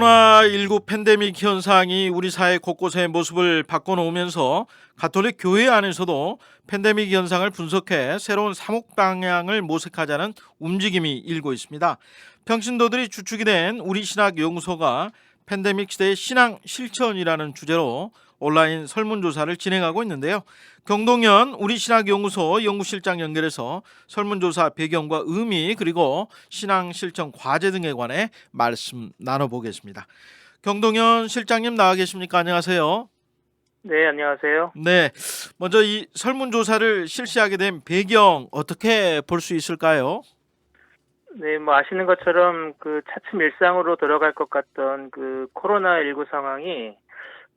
코로나19 팬데믹 현상이 우리 사회 곳곳의 모습을 바꿔놓으면서 가톨릭 교회 안에서도 팬데믹 현상을 분석해 새로운 사목 방향을 모색하자는 움직임이 일고 있습니다. 평신도들이 주축이 된 우리신학연구소가 팬데믹 시대의 신앙 실천이라는 주제로 온라인 설문조사를 진행하고 있는데요. 경동현 우리신학연구소 연구실장 연결해서 설문조사 배경과 의미 그리고 신앙 실천 과제 등에 관해 말씀 나눠보겠습니다. 경동현 실장님 나와 계십니까? 안녕하세요. 네, 안녕하세요. 네, 먼저 이 설문조사를 실시하게 된 배경 어떻게 볼 수 있을까요? 네, 뭐 아시는 것처럼 그 차츰 일상으로 돌아갈 것 같던 그 코로나19 상황이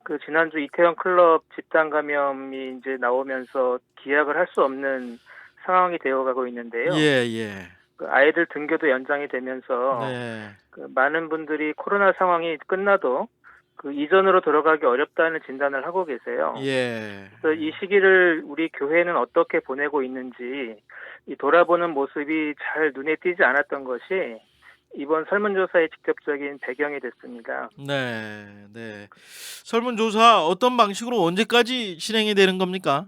그 지난주 이태원 클럽 집단 감염이 이제 나오면서 기약을 할 수 없는 상황이 되어가고 있는데요. 예. 그 아이들 등교도 연장이 되면서 네. 그 많은 분들이 코로나 상황이 끝나도 그 이전으로 돌아가기 어렵다는 진단을 하고 계세요. 예. 그래서 이 시기를 우리 교회는 어떻게 보내고 있는지 이 돌아보는 모습이 잘 눈에 띄지 않았던 것이 이번 설문조사의 직접적인 배경이 됐습니다. 네. 설문조사 어떤 방식으로 언제까지 진행이 되는 겁니까?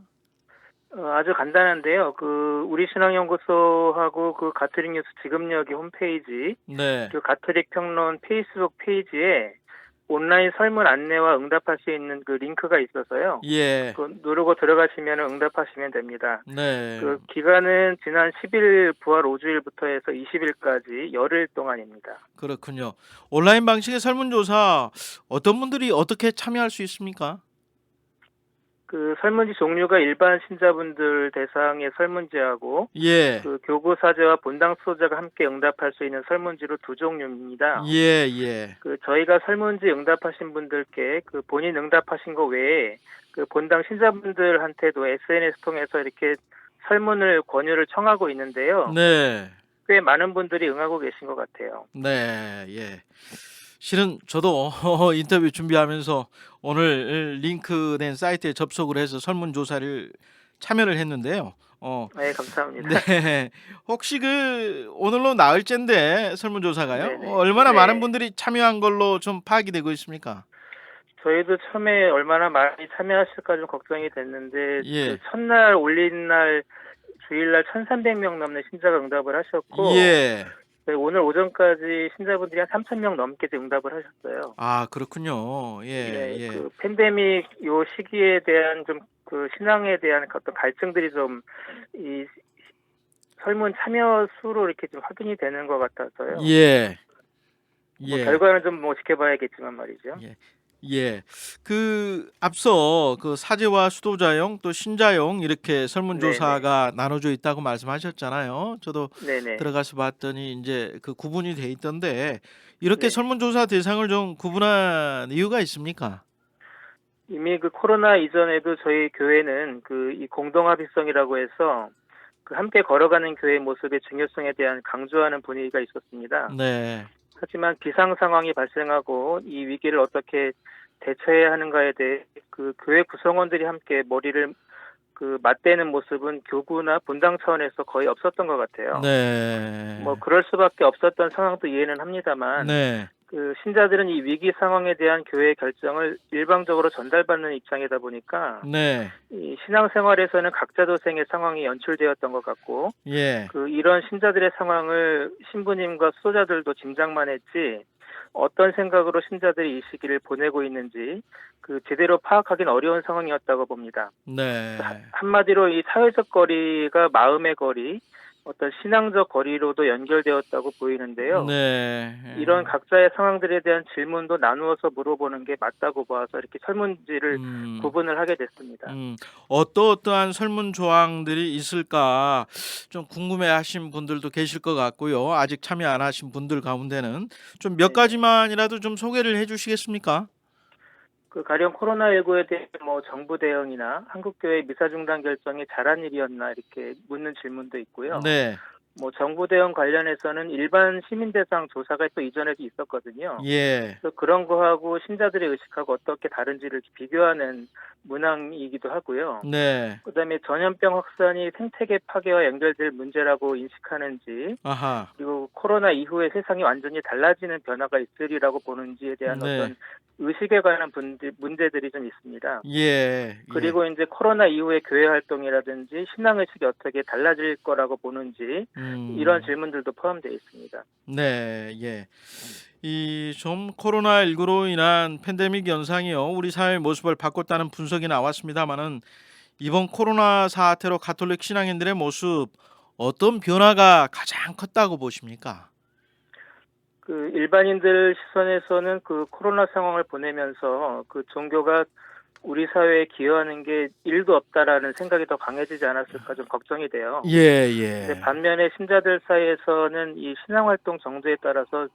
아주 간단한데요. 그 우리 신앙연구소하고 그 가톨릭 뉴스 지금여기 홈페이지, 네. 그 가톨릭 평론 페이스북 페이지에 온라인 설문 안내와 응답할 수 있는 그 링크가 있어서요. 예. 그 누르고 들어가시면 응답하시면 됩니다. 네. 그 기간은 지난 10일 부활 5주일부터 해서 20일까지 열흘 동안입니다. 그렇군요. 온라인 방식의 설문조사 어떤 분들이 어떻게 참여할 수 있습니까? 그 설문지 종류가 일반 신자분들 대상의 설문지하고 예. 그 교구 사제와 본당 수호자가 함께 응답할 수 있는 설문지로 두 종류입니다. 예. 그 저희가 설문지 응답하신 분들께 그 본인 응답하신 거 외에 그 본당 신자분들한테도 SNS 통해서 이렇게 설문을 권유를 청하고 있는데요. 네. 꽤 많은 분들이 응하고 계신 것 같아요. 네. 예. 실은 저도 인터뷰 준비하면서 오늘 링크된 사이트에 접속을 해서 설문조사를 참여를 했는데요. 네, 감사합니다. 네. 혹시 그 오늘로 나흘째인데 설문조사가요? 네네. 얼마나 네. 많은 분들이 참여한 걸로 좀 파악이 되고 있습니까? 저희도 처음에 얼마나 많이 참여하실까 좀 걱정이 됐는데 예. 그 첫날 올린 날 주일날 1,300명 넘는 신자가 응답을 하셨고 예. 네, 오늘 오전까지 신자분들이 한 3,000명 넘게 응답을 하셨어요. 아, 그렇군요. 네, 예. 그 팬데믹 요 시기에 대한 좀 그 신앙에 대한 어떤 갈증들이 좀 이 설문 참여 수로 이렇게 좀 확인이 되는 것 같아서요. 예. 뭐 결과는 좀 뭐 지켜봐야겠지만 말이죠. 예. 그 앞서 그 사제와 수도자용 또 신자용 이렇게 설문조사가 나눠져 있다고 말씀하셨잖아요. 저도 네네. 들어가서 봤더니 이제 그 구분이 돼 있던데 이렇게 네. 설문조사 대상을 좀 구분한 이유가 있습니까? 이미 그 코로나 이전에도 저희 교회는 그 이 공동합의성이라고 해서 그 함께 걸어가는 교회의 모습의 중요성에 대한 강조하는 분위기가 있었습니다. 네. 하지만 비상 상황이 발생하고 이 위기를 어떻게 대처해야 하는가에 대해 그 교회 구성원들이 함께 머리를 그 맞대는 모습은 교구나 분당 차원에서 거의 없었던 것 같아요. 네. 뭐 그럴 수밖에 없었던 상황도 이해는 합니다만 네. 그 신자들은 이 위기 상황에 대한 교회의 결정을 일방적으로 전달받는 입장이다 보니까 네. 이 신앙생활에서는 각자 도생의 상황이 연출되었던 것 같고 예. 그 이런 신자들의 상황을 신부님과 수도자들도 짐작만 했지 어떤 생각으로 신자들이 이 시기를 보내고 있는지 그 제대로 파악하기는 어려운 상황이었다고 봅니다. 네. 한마디로 이 사회적 거리가 마음의 거리, 어떤 신앙적 거리로도 연결되었다고 보이는데요. 네. 이런 각자의 상황들에 대한 질문도 나누어서 물어보는 게 맞다고 봐서 이렇게 설문지를 구분을 하게 됐습니다. 어떠한 설문 조항들이 있을까 좀 궁금해하신 분들도 계실 것 같고요. 아직 참여 안 하신 분들 가운데는 좀 몇 가지만이라도 좀 소개를 해주시겠습니까? 그 가령 코로나19에 대해 뭐 정부 대응이나 한국교회 미사 중단 결정이 잘한 일이었나 이렇게 묻는 질문도 있고요. 네. 뭐 정부 대응 관련해서는 일반 시민 대상 조사가 또 이전에도 있었거든요. 예. 그래서 그런 거하고 신자들의 의식하고 어떻게 다른지를 비교하는 문항이기도 하고요. 네. 그다음에 전염병 확산이 생태계 파괴와 연결될 문제라고 인식하는지, 아하. 그리고 코로나 이후에 세상이 완전히 달라지는 변화가 있으리라고 보는지에 대한 네. 어떤 의식에 관한 문제들이 좀 있습니다. 예. 예. 그리고 이제 코로나 이후에 교회 활동이라든지 신앙의식이 어떻게 달라질 거라고 보는지, 이런 음. 질문들도 포함되어 있습니다. 네. 예. 이 좀 코로나19로 인한 팬데믹 현상이요. 우리 사회의 모습을 바꿨다는 분석이 나왔습니다마는 이번 코로나 사태로 가톨릭 신앙인들의 모습 어떤 변화가 가장 컸다고 보십니까? 그 일반인들 시선에서는 그 코로나 상황을 보내면서 그 종교가 우리 사회에 기여하는 게 일도 없다라는 생각이 더 강해지지 않았을까 좀 걱정이 돼요. 예, 근데 예. 반면에 신자들 사이에서는 이 신앙활동 정도에 따라서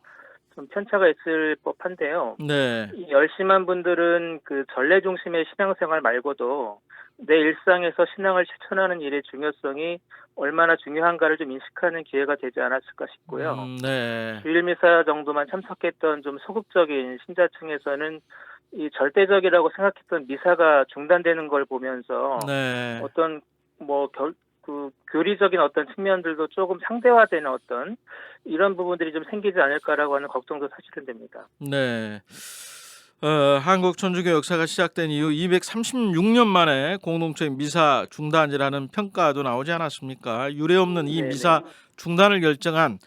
좀 편차가 있을 법한데요. 네. 이 열심한 분들은 그 전례 중심의 신앙생활 말고도 내 일상에서 신앙을 실천하는 일의 중요성이 얼마나 중요한가를 좀 인식하는 기회가 되지 않았을까 싶고요. 네. 주일 미사 정도만 참석했던 좀 소극적인 신자층에서는 이 절대적이라고 생각했던 미사가 중단되는 걸 보면서 네. 어떤 뭐 그 교리적인 어떤 측면들도 조금 상대화되는 어떤 이런 부분들이 좀 생기지 않을까라고 하는 걱정도 사실은 됩니다. 네. 한국 천주교 역사가 시작된 이후 236년 만에 공동체의 미사 중단이라는 평가도 나오지 않았습니까? 유례 없는 이 네네. 미사 중단을 결정한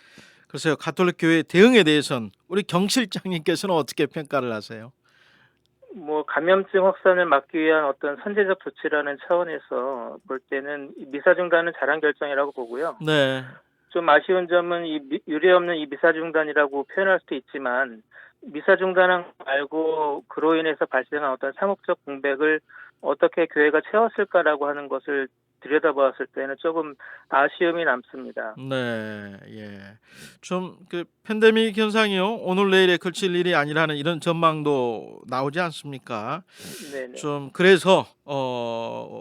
글쎄요 가톨릭 교회 대응에 대해서는 우리 경 실장님께서는 어떻게 평가를 하세요? 뭐 감염증 확산을 막기 위한 어떤 선제적 조치라는 차원에서 볼 때는 이 미사 중단은 잘한 결정이라고 보고요. 네. 좀 아쉬운 점은 유례 없는 이 미사 중단이라고 표현할 수도 있지만 미사 중단은 말고 그로 인해서 발생한 어떤 상업적 공백을 어떻게 교회가 채웠을까라고 하는 것을 들여다보았을 때는 조금 아쉬움이 남습니다. 네. 예. 좀 그 팬데믹 현상이요. 오늘 내일에 그칠 일이 아니라는 이런 전망도 나오지 않습니까? 네네. 좀 그래서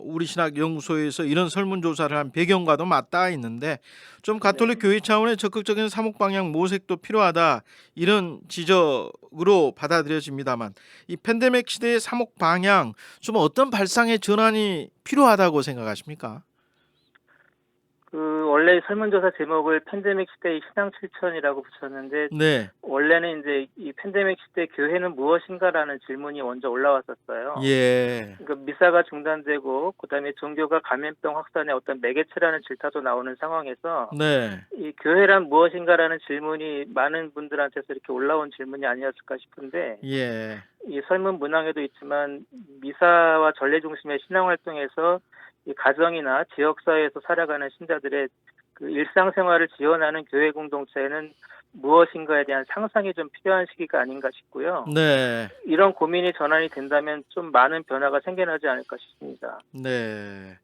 우리 신학 연구소에서 이런 설문 조사를 한 배경과도 맞닿아 있는데 좀 가톨릭 네. 교회 차원의 적극적인 사목 방향 모색도 필요하다 이런 지적으로 받아들여집니다만 이 팬데믹 시대의 사목 방향 좀 어떤 발상의 전환이 필요하다고 생각하십니까? 그 원래 설문조사 제목을 팬데믹 시대의 신앙 실천이라고 붙였는데 네. 원래는 이제 이 팬데믹 시대 교회는 무엇인가라는 질문이 먼저 올라왔었어요. 예. 그러니까 미사가 중단되고 그다음에 종교가 감염병 확산의 어떤 매개체라는 질타도 나오는 상황에서 네. 이 교회란 무엇인가라는 질문이 많은 분들한테서 이렇게 올라온 질문이 아니었을까 싶은데 예. 이 설문 문항에도 있지만 미사와 전례 중심의 신앙 활동에서 이 가정이나 지역 사회에서 살아가는 신자들의 그 일상생활을 지원하는 교회 공동체는 무엇인가에 대한 상상이 좀 필요한 시기가 아닌가 싶고요. 네. 이런 고민이 전환이 된다면 좀 많은 변화가 생겨나지 않을까 싶습니다. 네.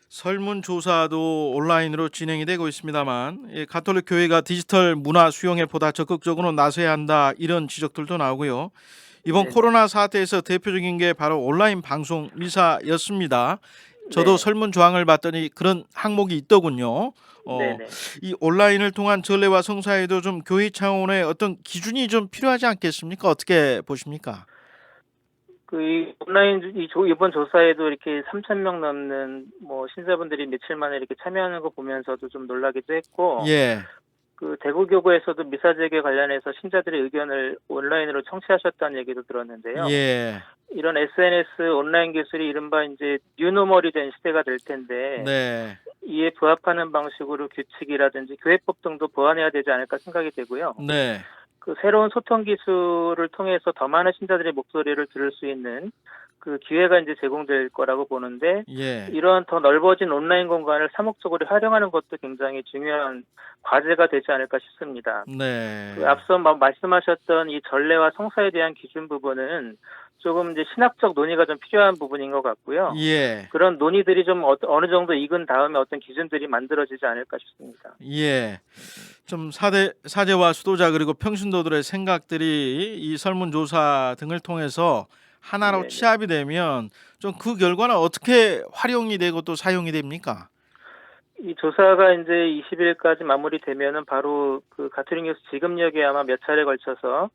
설문조사도 온라인으로 진행이 되고 있습니다만 가톨릭 교회가 디지털 문화 수용에 보다 적극적으로 나서야 한다 이런 지적들도 나오고요. 이번 네네. 코로나 사태에서 대표적인 게 바로 온라인 방송 미사였습니다. 저도 네. 설문 조항을 봤더니 그런 항목이 있더군요. 네네. 이 온라인을 통한 전례와 성사에도 좀 교회 차원의 어떤 기준이 좀 필요하지 않겠습니까? 어떻게 보십니까? 그 이 온라인 이번 조사에도 이렇게 3,000명 넘는 뭐 신자분들이 며칠 만에 이렇게 참여하는 거 보면서도 좀 놀라기도 했고, 예, 그 대구교구에서도 미사 재개 관련해서 신자들의 의견을 온라인으로 청취하셨다는 얘기도 들었는데요. 예, 이런 SNS 온라인 기술이 이른바 이제 뉴노멀이 된 시대가 될 텐데 네, 이에 부합하는 방식으로 규칙이라든지 교회법 등도 보완해야 되지 않을까 생각이 되고요. 네, 그 새로운 소통 기술을 통해서 더 많은 신자들의 목소리를 들을 수 있는 그 기회가 이제 제공될 거라고 보는데 예, 이러한 더 넓어진 온라인 공간을 사목적으로 활용하는 것도 굉장히 중요한 과제가 되지 않을까 싶습니다. 그 네, 앞서 말씀하셨던 이 전례와 성사에 대한 기준 부분은 조금 이제 신학적 논의가 좀 필요한 부분인 것 같고요. 예, 그런 논의들이 좀 어느 정도 익은 다음에 어떤 기준들이 만들어지지 않을까 싶습니다. 예. 좀 사제와 수도자 그리고 평신도들의 생각들이 이 설문조사 등을 통해서 하나로 네네. 취합이 되면 좀 그 결과는 어떻게 활용이 되고 또 사용이 됩니까? 이 조사가 이제 20일까지 마무리되면은 바로 그 가톨릭 뉴스 지금역에 아마 몇 차례 걸쳐서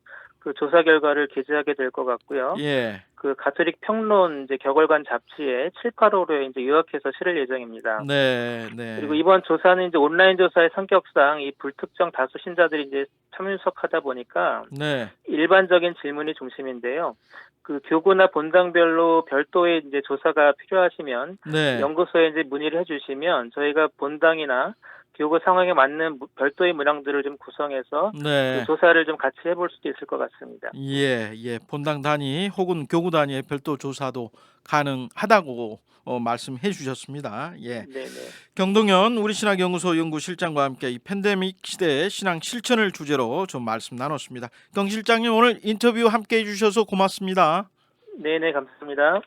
그 조사 결과를 게재하게 될 것 같고요. 예. 그 가톨릭 평론 이제 격월간 잡지에 7, 8월에 이제 요약해서 실을 예정입니다. 네, 네. 그리고 이번 조사는 이제 온라인 조사의 성격상 이 불특정 다수 신자들이 이제 참여석하다 보니까 네. 일반적인 질문이 중심인데요. 그 교구나 본당별로 별도의 이제 조사가 필요하시면 네. 연구소에 이제 문의를 해주시면 저희가 본당이나 교구 상황에 맞는 별도의 문항들을 좀 구성해서 네. 그 조사를 좀 같이 해볼 수도 있을 것 같습니다. 예, 예. 본당 단위 혹은 교구 단위의 별도 조사도 가능하다고 말씀해 주셨습니다. 예. 네네. 경동현 우리신학연구소 연구실장과 함께 이 팬데믹 시대의 신앙 실천을 주제로 좀 말씀 나눴습니다. 경 실장님 오늘 인터뷰 함께 해주셔서 고맙습니다. 네네, 감사합니다.